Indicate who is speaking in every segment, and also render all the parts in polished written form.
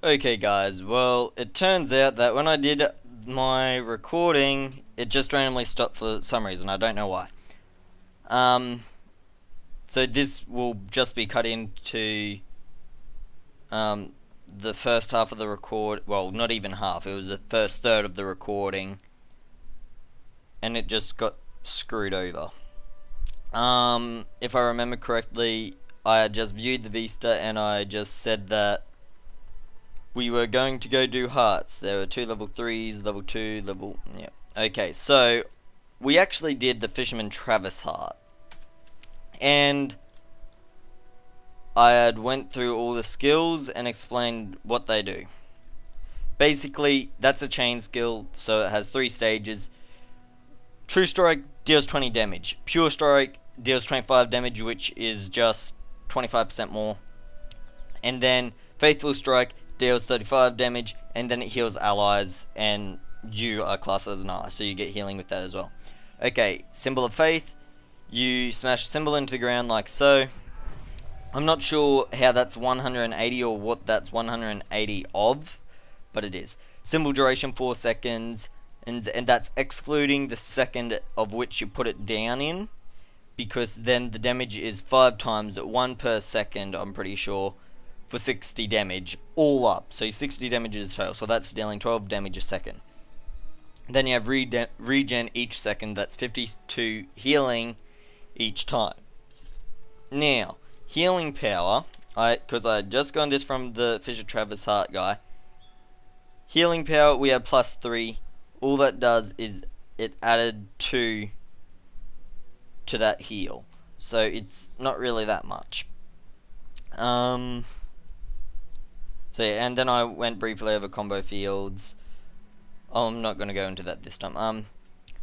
Speaker 1: Okay guys, well it turns out that when I did my recording it just randomly stopped for some reason, I don't know why. Um so this will just be cut into um the first half of the record, well not even half, it was the first third of the recording and it just got screwed over. If I remember correctly, I had just viewed the Vista and I just said that we were going to go do hearts. There were two level 3s, level 2, level... yeah. Okay, so we actually did the Fisherman Travis heart. And I had went through all the skills and explained what they do. Basically, that's a chain skill, so it has 3 stages. True Strike deals 20 damage. Pure Strike deals 25 damage, which is just 25% more. And then Faithful Strike deals 35 damage, and then it heals allies, and you are classed as an ally, so you get healing with that as well. Okay, Symbol of Faith. You smash a symbol into the ground like so. I'm not sure how that's 180 or what that's 180 of, but it is. Symbol duration 4 seconds, and that's excluding the second of which you put it down in, because then the damage is 5 times 1 per second, I'm pretty sure, for 60 damage, all up. So 60 damage is total, so that's dealing 12 damage a second. Then you have regen each second, that's 52 healing each time. Now, healing power, because I had just got this from the Fisher Travis Heart guy. Healing power, we have +3. All that does is it added 2 to that heal. So it's not really that much. So yeah, and then I went briefly over combo fields. Oh, I'm not going to go into that this time.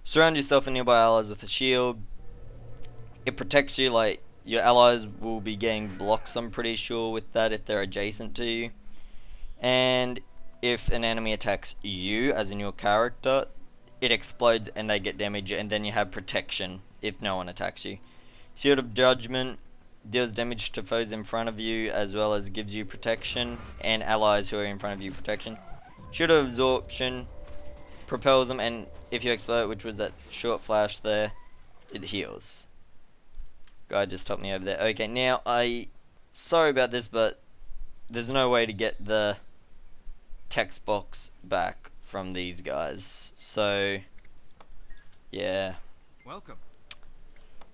Speaker 1: Surround yourself and nearby allies with a shield. It protects you, like, your allies will be getting blocks, I'm pretty sure, with that if they're adjacent to you. And if an enemy attacks you, as in your character, it explodes and they get damage, and then you have protection if no one attacks you. Shield of Judgment deals damage to foes in front of you, as well as gives you protection, and allies who are in front of you protection. Shield of Absorption propels them, and if you explode, which was that short flash there, it heals. Guy just topped me over there. Okay, now sorry about this, but there's no way to get the text box back from these guys. So yeah.
Speaker 2: Welcome.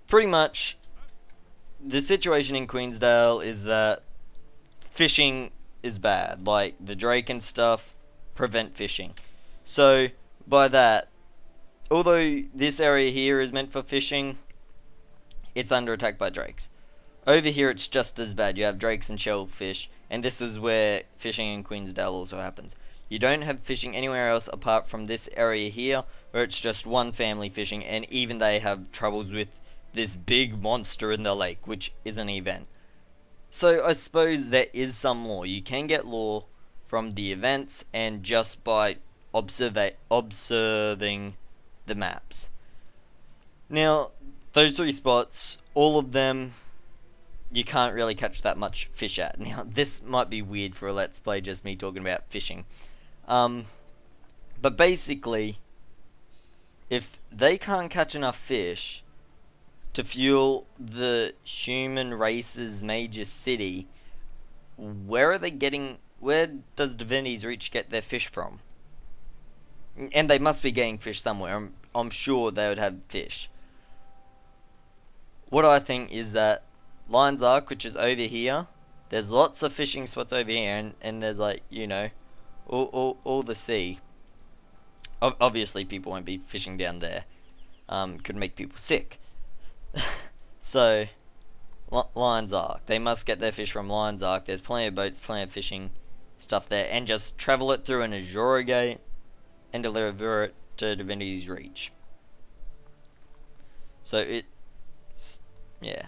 Speaker 1: Pretty much the situation in Queensdale is that fishing is bad. Like, the Drake and stuff prevent fishing. So, by that, although this area here is meant for fishing, it's under attack by drakes. Over here it's just as bad. You have drakes and shellfish, and this is where fishing in Queensdale also happens. You don't have fishing anywhere else apart from this area here, where it's just one family fishing, and even they have troubles with this big monster in the lake, which is an event. So I suppose there is some lore. You can get lore from the events and just by observing the maps. Now, those 3 spots, all of them, you can't really catch that much fish at. Now, this might be weird for a Let's Play, just me talking about fishing. But basically, if they can't catch enough fish to fuel the human race's major city, where does Divinity's Reach get their fish from? And they must be getting fish somewhere. I'm sure they would have fish. What I think is that Lions Arc, which is over here, there's lots of fishing spots over here, and there's, like, you know, all the sea. Obviously people won't be fishing down there. Could make people sick. So, Lions Arc. They must get their fish from Lions Arc. There's plenty of boats, plenty of fishing stuff there. And just travel it through an Azura Gate and deliver it to Divinity's Reach. So yeah.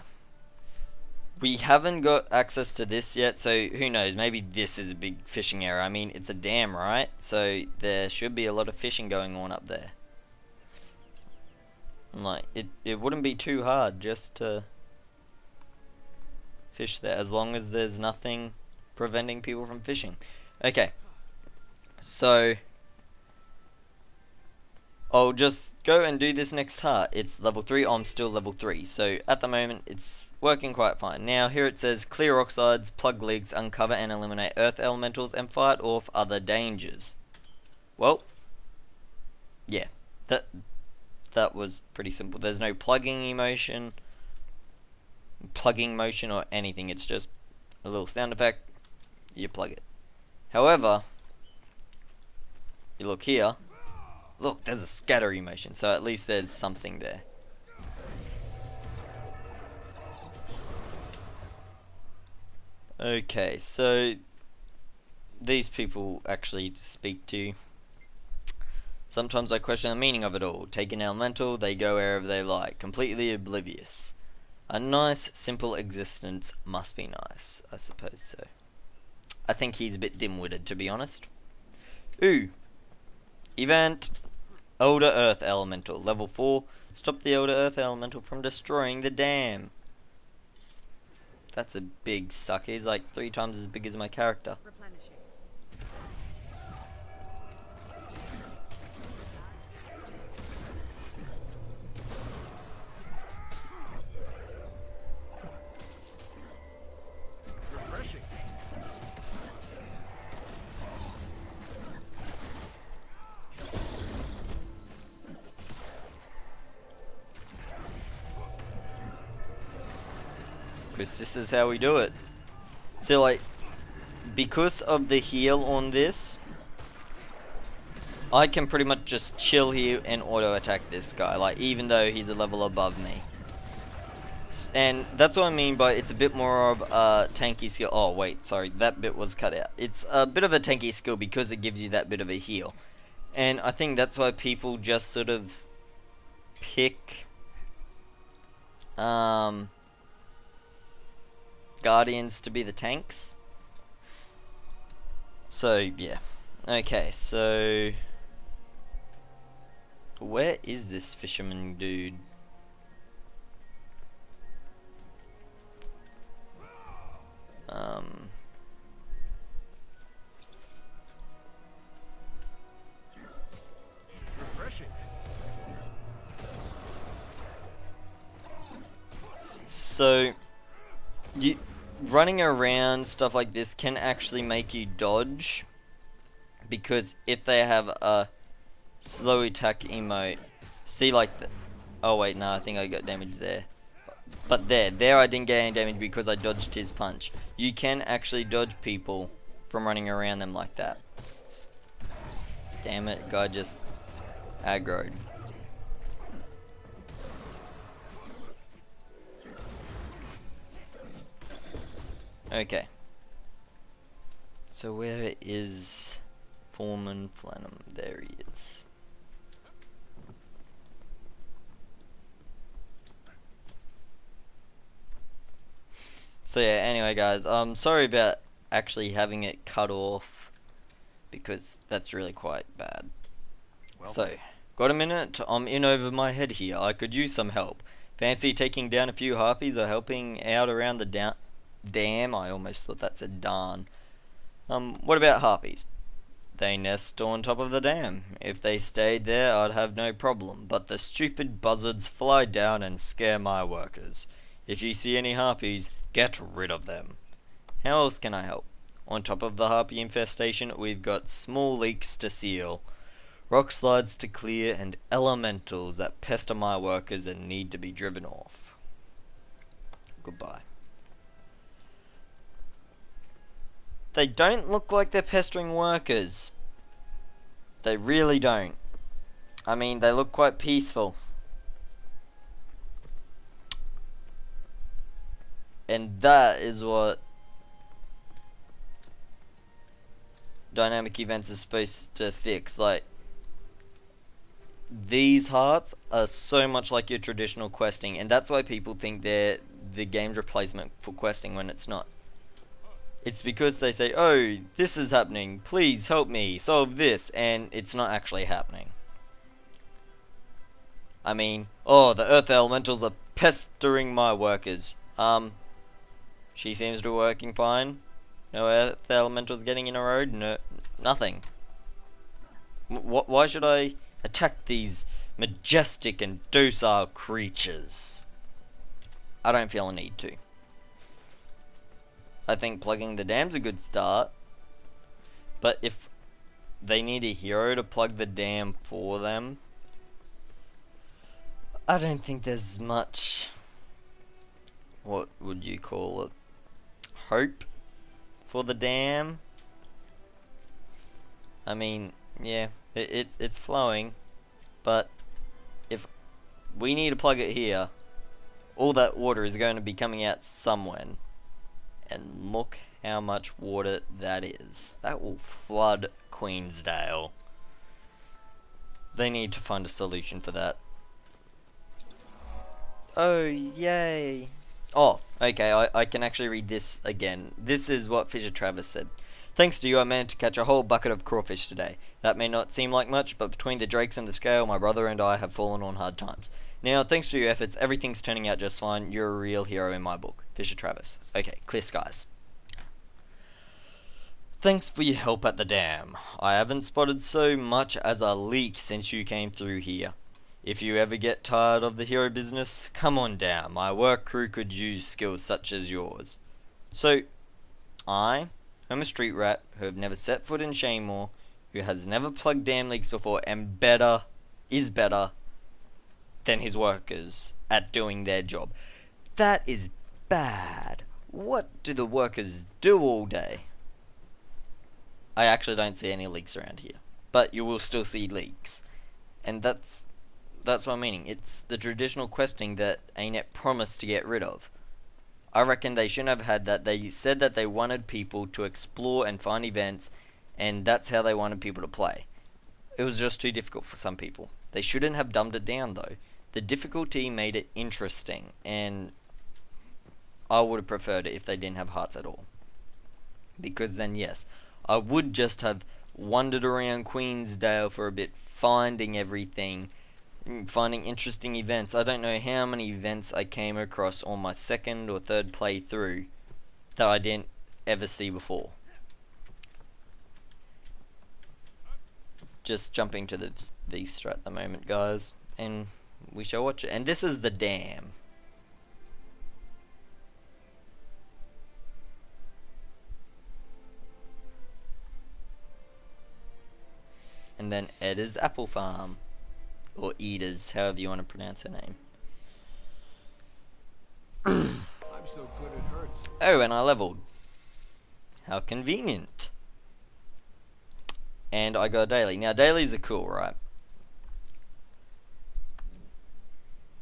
Speaker 1: We haven't got access to this yet, so who knows, maybe this is a big fishing area. I mean, it's a dam, right? So there should be a lot of fishing going on up there. Like, it wouldn't be too hard just to fish there, as long as there's nothing preventing people from fishing. Okay, so I'll just go and do this next heart. It's level 3, I'm still level 3, so at the moment it's working quite fine. Now here it says clear oxides, plug leaks, uncover and eliminate earth elementals, and fight off other dangers. Well, yeah, that was pretty simple. There's no plugging motion or anything. It's just a little sound effect, you plug it. However, you look here, look, there's a scatter emotion, so at least there's something there. Okay, so these people actually speak to. Sometimes I question the meaning of it all. Take an elemental, they go wherever they like, completely oblivious. A nice, simple existence must be nice, I suppose so. I think he's a bit dim-witted, to be honest. Ooh. Event. Elder Earth Elemental. Level 4. Stop the Elder Earth Elemental from destroying the dam. That's a big sucker. He's like 3 times as big as my character.
Speaker 2: Refreshing.
Speaker 1: Because this is how we do it. So like, because of the heal on this, I can pretty much just chill here and auto attack this guy, like even though he's a level above me. And that's what I mean by it's a bit more of a tanky skill. Oh wait, sorry, that bit was cut out. It's a bit of a tanky skill because it gives you that bit of a heal. And I think that's why people just sort of pick Guardians to be the tanks. So yeah. Okay, so where is this fisherman dude?
Speaker 2: Refreshing.
Speaker 1: So you running around stuff like this can actually make you dodge, because if they have a slow attack emote, see like the, oh wait, no, I think I got damage there. But there I didn't get any damage because I dodged his punch. You can actually dodge people from running around them like that. Damn it, guy just aggroed. Okay. So where is Foreman Flannum? There he is. So yeah, anyway guys, sorry about actually having it cut off, because that's really quite bad. Well, so, got a minute? I'm in over my head here. I could use some help. Fancy taking down a few harpies or helping out around the dam? I almost thought that said darn. What about harpies? They nest on top of the dam. If they stayed there, I'd have no problem. But the stupid buzzards fly down and scare my workers. If you see any harpies, get rid of them. How else can I help? On top of the harpy infestation, we've got small leaks to seal, rock slides to clear, and elementals that pester my workers and need to be driven off. Goodbye. They don't look like they're pestering workers. They really don't. I mean, they look quite peaceful. And that is what dynamic events is supposed to fix. Like, these hearts are so much like your traditional questing, and that's why people think they're the game's replacement for questing when it's not. It's because they say, oh, this is happening, please help me solve this, and it's not actually happening. I mean, oh, the earth elementals are pestering my workers. She seems to be working fine. No earth elementals getting in a road? No, nothing. Why should I attack these majestic and docile creatures? I don't feel a need to. I think plugging the dam's a good start. But if they need a hero to plug the dam for them, I don't think there's much, what would you call it, hope for the dam. I mean, yeah, it's flowing, but if we need to plug it here, all that water is going to be coming out somewhere. And look how much water that is. That will flood Queensdale. They need to find a solution for that. Oh, yay. Oh, okay, I can actually read this again. This is what Fisher Travis said. Thanks to you, I managed to catch a whole bucket of crawfish today. That may not seem like much, but between the drakes and the scale, my brother and I have fallen on hard times. Now, thanks to your efforts, everything's turning out just fine. You're a real hero in my book. Fisher Travis. Okay, clear skies. Thanks for your help at the dam. I haven't spotted so much as a leak since you came through here. If you ever get tired of the hero business, come on down. My work crew could use skills such as yours. So, I am a street rat who have never set foot in Shanemore, who has never plugged dam leaks before, and is better than his workers at doing their job. That is bad. What do the workers do all day? I actually don't see any leaks around here, but you will still see leaks, and that's what I'm meaning. It's the traditional questing that ANET promised to get rid of. I reckon they shouldn't have had that. They said that they wanted people to explore and find events, and that's how they wanted people to play. It was just too difficult for some people. They shouldn't have dumbed it down though. The difficulty made it interesting, and I would have preferred it if they didn't have hearts at all. Because then yes, I would just have wandered around Queensdale for a bit, finding everything, finding interesting events. I don't know how many events I came across on my second or third playthrough that I didn't ever see before. Just jumping to the Vista at the moment, guys, and we shall watch it. And this is the dam. And then Edda's Apple Farm. Or Eda's, however you want to pronounce her name.
Speaker 2: I'm so good it hurts.
Speaker 1: Oh, and I leveled. How convenient. And I got a daily. Now, dailies are cool, right?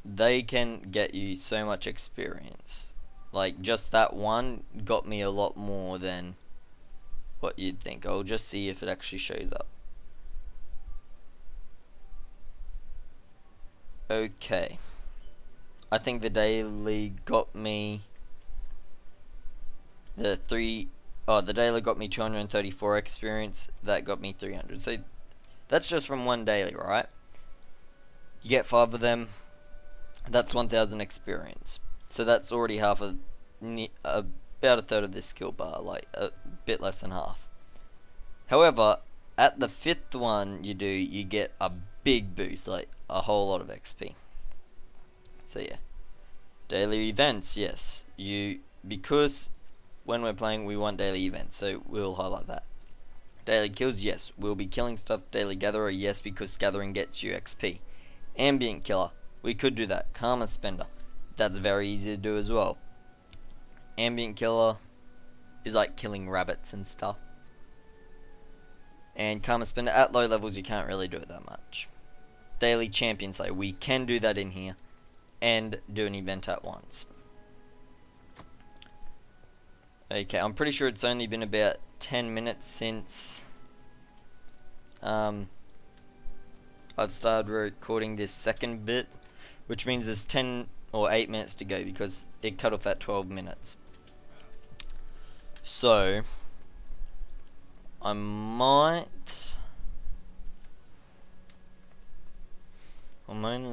Speaker 1: They can get you so much experience. Like, just that one got me a lot more than what you'd think. I'll just see if it actually shows up. Okay. I think the daily got me the daily got me 234 experience. That got me 300. So that's just from one daily, right? You get 5 of them. That's 1,000 experience. So that's already half of about a third of this skill bar, like a bit less than half. However, at the 5th one you do, you get a big boost, like a whole lot of XP. So yeah, daily events, yes, because when we're playing we want daily events, so we'll highlight that. Daily kills, yes, we'll be killing stuff. Daily gatherer, yes, because gathering gets you XP. Ambient killer, we could do that. Karma spender, that's very easy to do as well. Ambient killer is like killing rabbits and stuff. And Karma Spender, at low levels you can't really do it that much. Daily Champion Slayer, we can do that in here. And do an event at once. Okay, I'm pretty sure it's only been about 10 minutes since I've started recording this second bit. Which means there's 10 or 8 minutes to go because it cut off at 12 minutes. So I'm only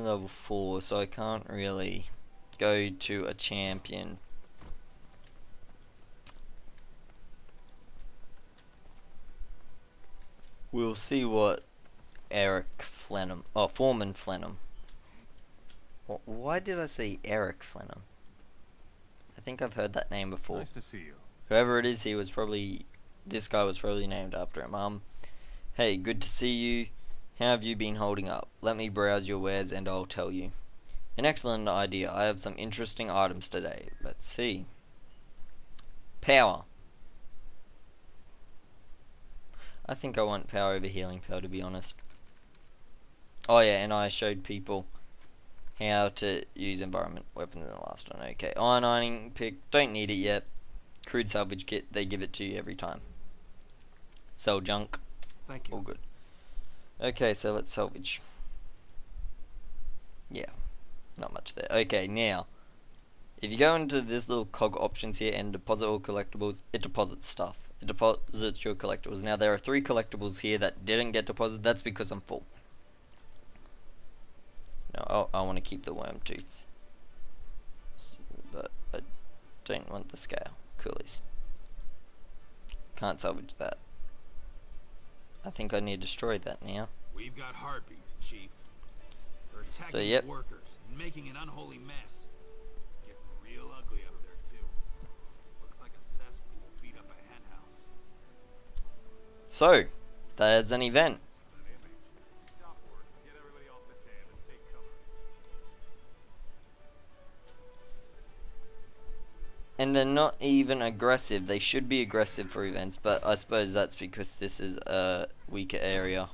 Speaker 1: level 4, so I can't really go to a champion. We'll see what Eric Flannum... Oh, Foreman Flannum. Why did I say Eric Flannum? I think I've heard that name before.
Speaker 2: Nice to see you.
Speaker 1: Whoever it is, he was probably... This guy was probably named after him. Hey, good to see you. How have you been holding up? Let me browse your wares and I'll tell you. An excellent idea. I have some interesting items today. Let's see. Power. I think I want power over healing power, to be honest. Oh yeah, and I showed people how to use environment weapons in the last one. Okay, ironing pick, don't need it yet. Crude salvage kit, they give it to you every time. Sell junk,
Speaker 2: Thank you.
Speaker 1: all good. Okay, so let's salvage. Yeah, not much there. Okay, now, if you go into this little cog options here and deposit all collectibles, it deposits stuff. It deposits your collectibles. Now, there are 3 collectibles here that didn't get deposited. That's because I'm full. No, I want to keep the worm tooth. But I don't want the scale. Coolies. Can't salvage that. I think I need to destroy that now.
Speaker 3: We've got harpies, Chief. They're attacking
Speaker 1: So, yep.
Speaker 3: the workers and making an unholy mess. Getting real ugly up there, too. Looks like a cesspool beat up a hen house.
Speaker 1: So, there's an event.
Speaker 2: Stop work. Get everybody off the dam and take cover.
Speaker 1: And they're not even aggressive. They should be aggressive for events, but I suppose that's because this is a weaker area.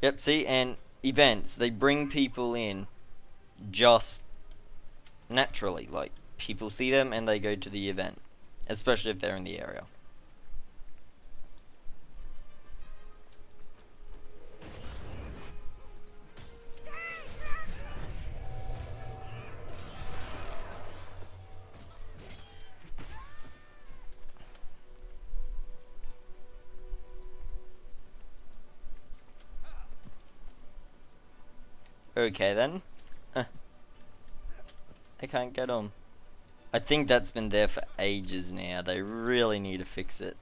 Speaker 1: Yep, see, and events, they bring people in just naturally. Like, people see them and they go to the event, especially if they're in the area. Okay then. I can't get on. I think that's been there for ages now. They really need to fix it.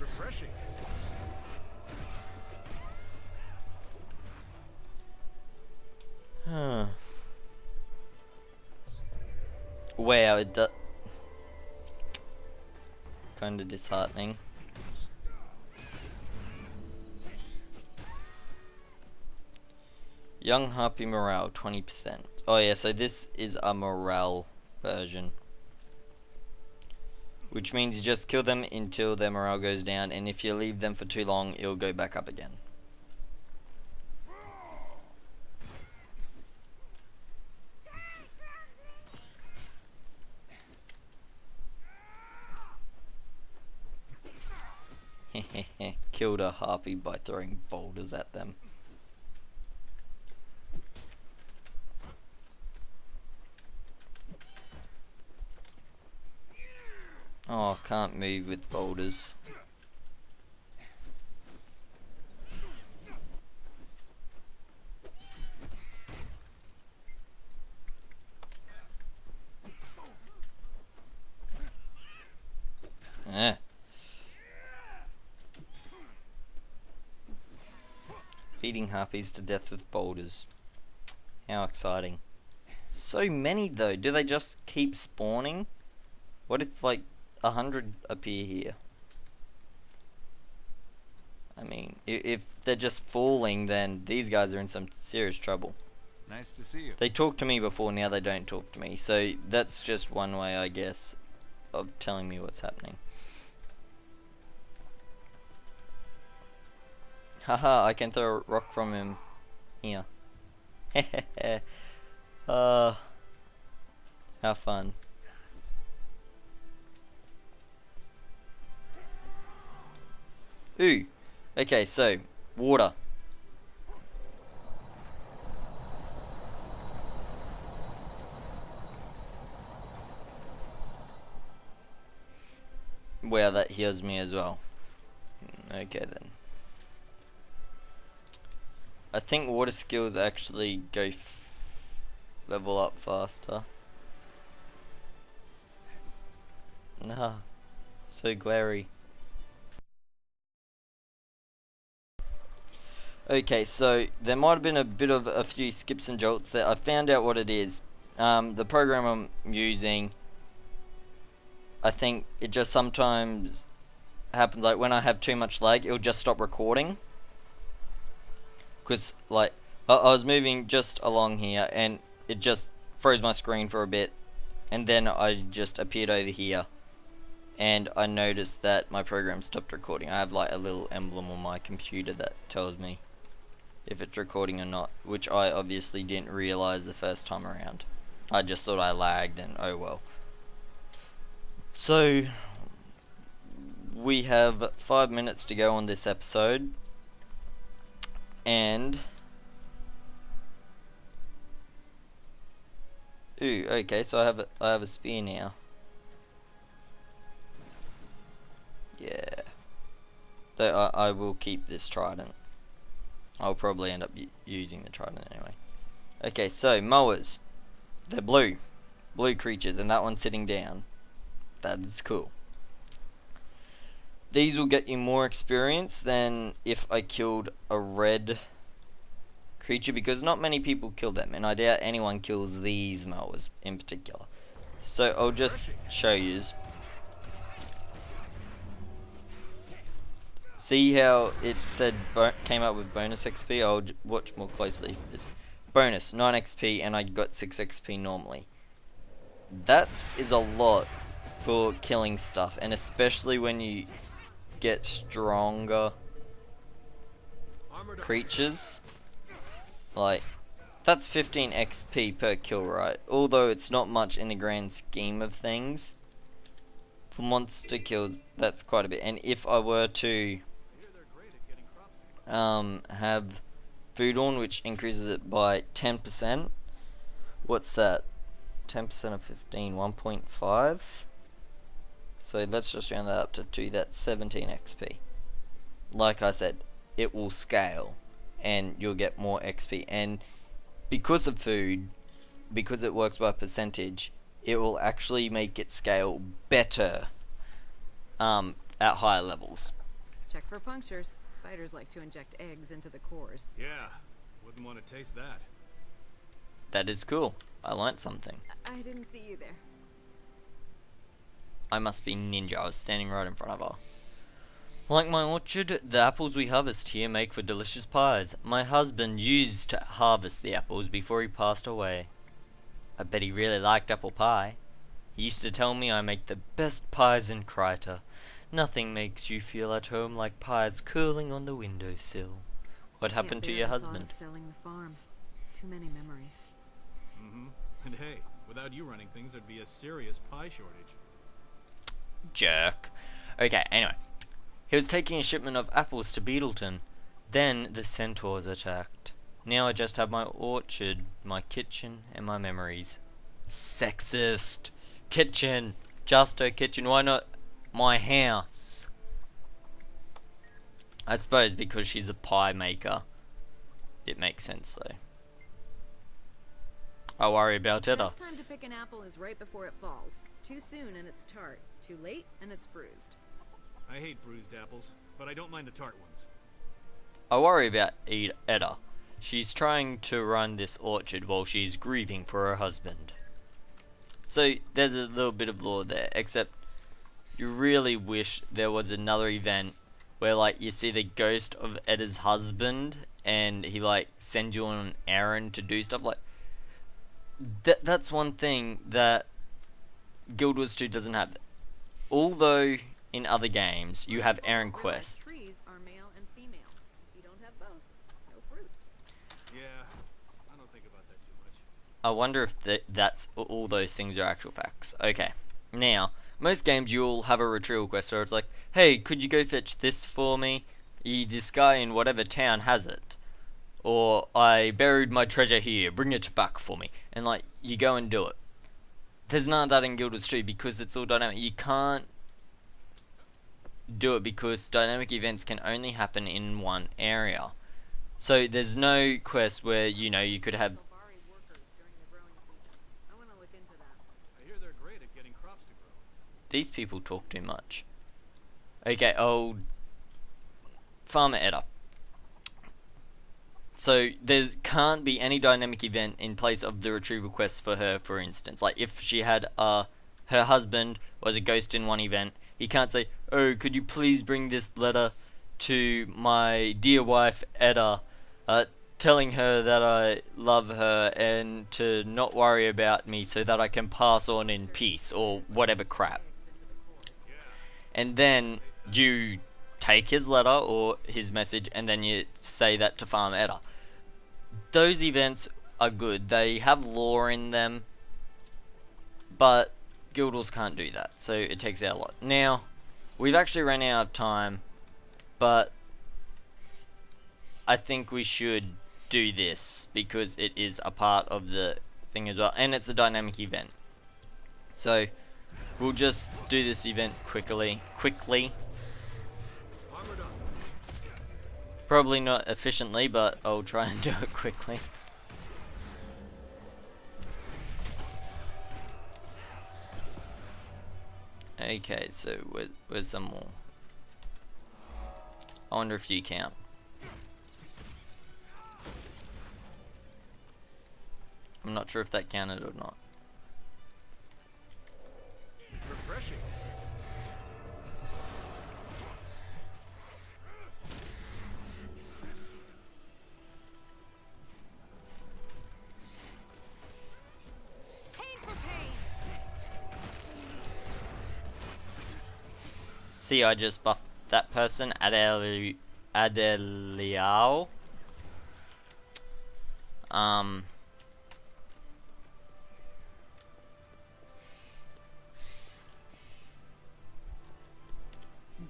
Speaker 2: Refreshing.
Speaker 1: Huh. Wow, it does. Kinda disheartening. Young Harpy morale, 20%. Oh yeah, so this is a morale version. Which means you just kill them until their morale goes down, and if you leave them for too long, it'll go back up again. Killed a harpy by throwing boulders at them. Oh, can't move with boulders. Eh. Beating harpies to death with boulders. How exciting. So many though. Do they just keep spawning? What if like 100 appear here? I mean, if they're just falling, then these guys are in some serious trouble.
Speaker 2: Nice to see you.
Speaker 1: They talked to me before, now they don't talk to me. So that's just one way, I guess, of telling me what's happening. Haha, I can throw a rock from him here. How fun. Ooh. Okay, so, water. Wow, that heals me as well. Okay then. I think water skills actually go level up faster. Nah, so glary. Okay, so there might have been a bit of a few skips and jolts there. I found out what it is. The program I'm using, I think it just sometimes happens, like when I have too much lag, it'll just stop recording. Because, like, I was moving just along here and it just froze my screen for a bit. And then I just appeared over here. And I noticed that my program stopped recording. I have like a little emblem on my computer that tells me if it's recording or not, which I obviously didn't realize the first time around. I just thought I lagged and oh well. So we have 5 minutes to go on this episode, and ooh, okay, so I have a spear now. Yeah. Though I will keep this trident. I'll probably end up using the trident anyway. Okay, so mowers. They're blue. Blue creatures, and that one's sitting down. That is cool. These will get you more experience than if I killed a red creature, because not many people kill them, and I doubt anyone kills these mowers in particular. So I'll just show yous. See how it said came up with bonus XP? I'll watch more closely for this. Bonus, 9 XP, and I got 6 XP normally. That is a lot for killing stuff, and especially when you get stronger creatures. Like, that's 15 XP per kill, right? Although it's not much in the grand scheme of things. For monster kills, that's quite a bit. And if I were to have food on, which increases it by 10%, what's that? 10% of 15, 1.5. So let's just round that up to 2. That's 17 XP. Like I said, it will scale and you'll get more XP. And because of food, because it works by percentage, it will actually make it scale better at higher levels.
Speaker 4: Check for punctures. Spiders like to inject eggs into the cores.
Speaker 2: Yeah, wouldn't want to taste that.
Speaker 1: That is cool. I learnt something.
Speaker 4: I didn't see you there.
Speaker 1: I must be ninja. I was standing right in front of her. Like my orchard, the apples we harvest here make for delicious pies. My husband used to harvest the apples before he passed away. I bet he really liked apple pie. He used to tell me I make the best pies in Kryta. Nothing makes you feel at home like pies curling on the windowsill. What happened to your husband?
Speaker 4: Selling the farm. Too many memories.
Speaker 2: Mm-hmm. And hey, without you running things, there'd be a serious pie shortage.
Speaker 1: Jerk. Okay, anyway. He was taking a shipment of apples to Beetleton. Then the centaurs attacked. Now I just have my orchard, my kitchen, and my memories. Sexist. Kitchen. Just her kitchen. Why not my house? I suppose because she's a pie maker. It makes sense though. I worry about Edda.
Speaker 4: Best time to pick an apple is right before it falls. Too soon and it's tart. Too late and it's bruised.
Speaker 2: I hate bruised apples, but I don't mind the tart ones.
Speaker 1: I worry about Edda. She's trying to run this orchard while she's grieving for her husband. So there's a little bit of lore there, except you really wish there was another event where like you see the ghost of Edda's husband and he like sends you on an errand to do stuff. Like that's one thing that Guild Wars 2 doesn't have. Although in other games you have errand quests.
Speaker 4: Trees are male and female. If you don't have both, no fruit.
Speaker 2: Yeah, I don't think about that too much.
Speaker 1: I wonder if that's all those things are actual facts. Okay, now most games you'll have a retrieval quest where it's like, hey, could you go fetch this for me? This guy in whatever town has it. Or I buried my treasure here, bring it back for me. And like, you go and do it. There's none of that in Guild Wars 2 because it's all dynamic. You can't do it because dynamic events can only happen in one area. So there's no quest where, you know, you could have...
Speaker 4: Solvari workers during the growing season. I want to look into that.
Speaker 2: I hear they're great at getting crops to grow.
Speaker 1: These people talk too much. Okay, old Farmer Edda. So there can't be any dynamic event in place of the retrieval quest for her, for instance. Like if she had her husband was a ghost in one event, he can't say, "Oh, could you please bring this letter to my dear wife Edda, telling her that I love her and to not worry about me so that I can pass on in peace," or whatever crap. And then you take his letter or his message and then you say that to Farmer Edda. Those events are good. They have lore in them, but Guild Wars can't do that, so it takes out a lot. Now, we've actually run out of time, but I think we should do this because it is a part of the thing as well, and it's a dynamic event. So we'll just do this event quickly.
Speaker 2: Armored up.
Speaker 1: Probably not efficiently, but I'll try and do it quickly. Okay, so where's some more? I wonder if you count. I'm not sure if that counted or not.
Speaker 2: Refreshing.
Speaker 1: See, I just buffed that person, Adeliao.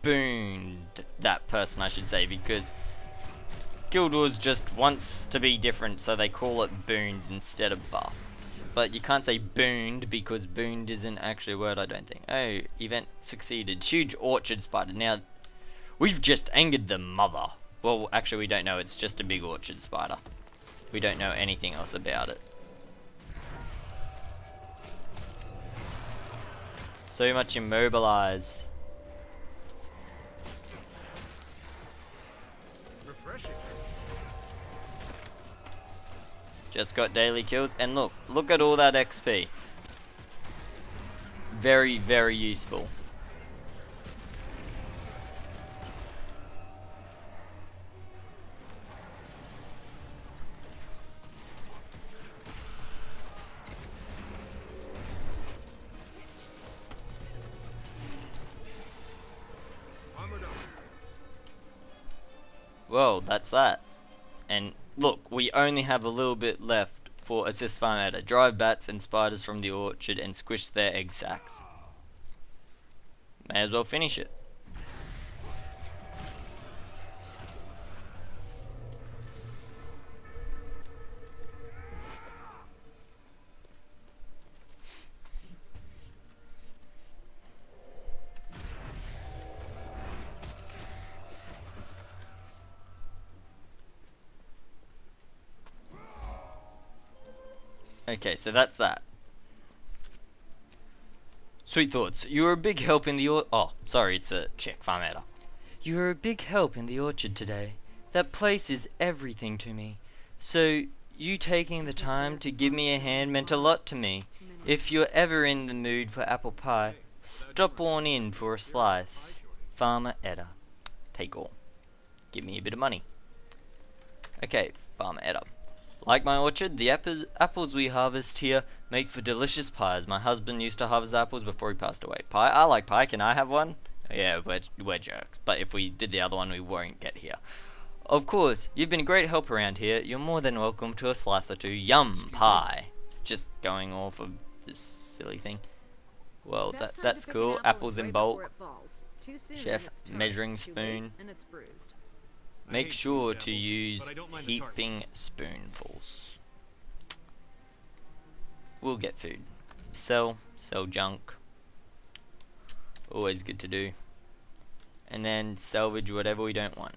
Speaker 1: Booned that person, I should say, because Guild Wars just wants to be different, so they call it boons instead of buffs. But you can't say booned because booned isn't actually a word, I don't think. Oh, event succeeded. Huge orchard spider. Now, we've just angered the mother. Well, actually, we don't know. It's just a big orchard spider. We don't know anything else about it. So much immobilize.
Speaker 2: Refreshing.
Speaker 1: Just got daily kills, and look at all that XP. Very, very useful.
Speaker 2: Armored up.
Speaker 1: Well, that's that. And look, we only have a little bit left for assist farm Edda. Drive bats and spiders from the orchard and squish their egg sacs. May as well finish it. Okay, so that's that. Sweet thoughts. You were a big help in the oh, sorry, it's a check, Farm Edda. You were a big help in the orchard today. That place is everything to me. So, you taking the time to give me a hand meant a lot to me. If you're ever in the mood for apple pie, stop on in for a slice. Farmer Edda. Take all. Give me a bit of money. Okay, Farmer Edda. Like my orchard, the apples we harvest here make for delicious pies. My husband used to harvest apples before he passed away. Pie? I like pie. Can I have one? Yeah, we're jerks. But if we did the other one, we won't get here. Of course, you've been a great help around here. You're more than welcome to a slice or two. Yum, pie. Just going off of this silly thing. Well, that's cool. Apples in bulk. Chef, measuring spoon. Make sure to use heaping spoonfuls. We'll get food. Sell junk. Always good to do. and then salvage whatever we don't want.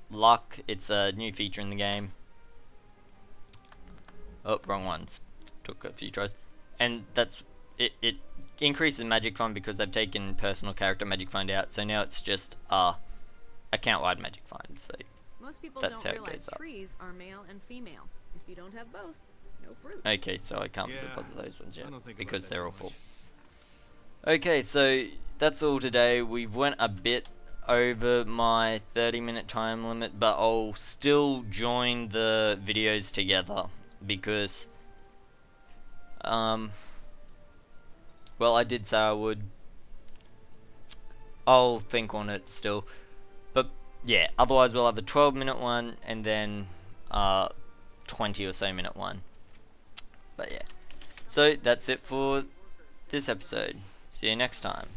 Speaker 1: Luck, it's a new feature in the game. Oh, wrong ones. Took a few tries. And that's it. It increases magic find because they've taken personal character magic find out. So now it's just account-wide magic find. So
Speaker 4: Most people
Speaker 1: that's
Speaker 4: don't
Speaker 1: how it
Speaker 4: realize
Speaker 1: goes up.
Speaker 4: trees are male and female. If you don't have both, no fruit.
Speaker 1: Okay, so I can't
Speaker 2: Yeah,
Speaker 1: deposit those ones
Speaker 2: I
Speaker 1: yet
Speaker 2: don't think about
Speaker 1: because
Speaker 2: that
Speaker 1: they're
Speaker 2: too
Speaker 1: all full.
Speaker 2: much.
Speaker 1: Okay, so that's all today. We've went a bit over my 30-minute time limit, but I'll still join the videos together because well, I did say I would. I'll think on it still, but yeah, otherwise we'll have a 12-minute one and then 20 or so minute one. But yeah, so that's it for this episode. See you next time.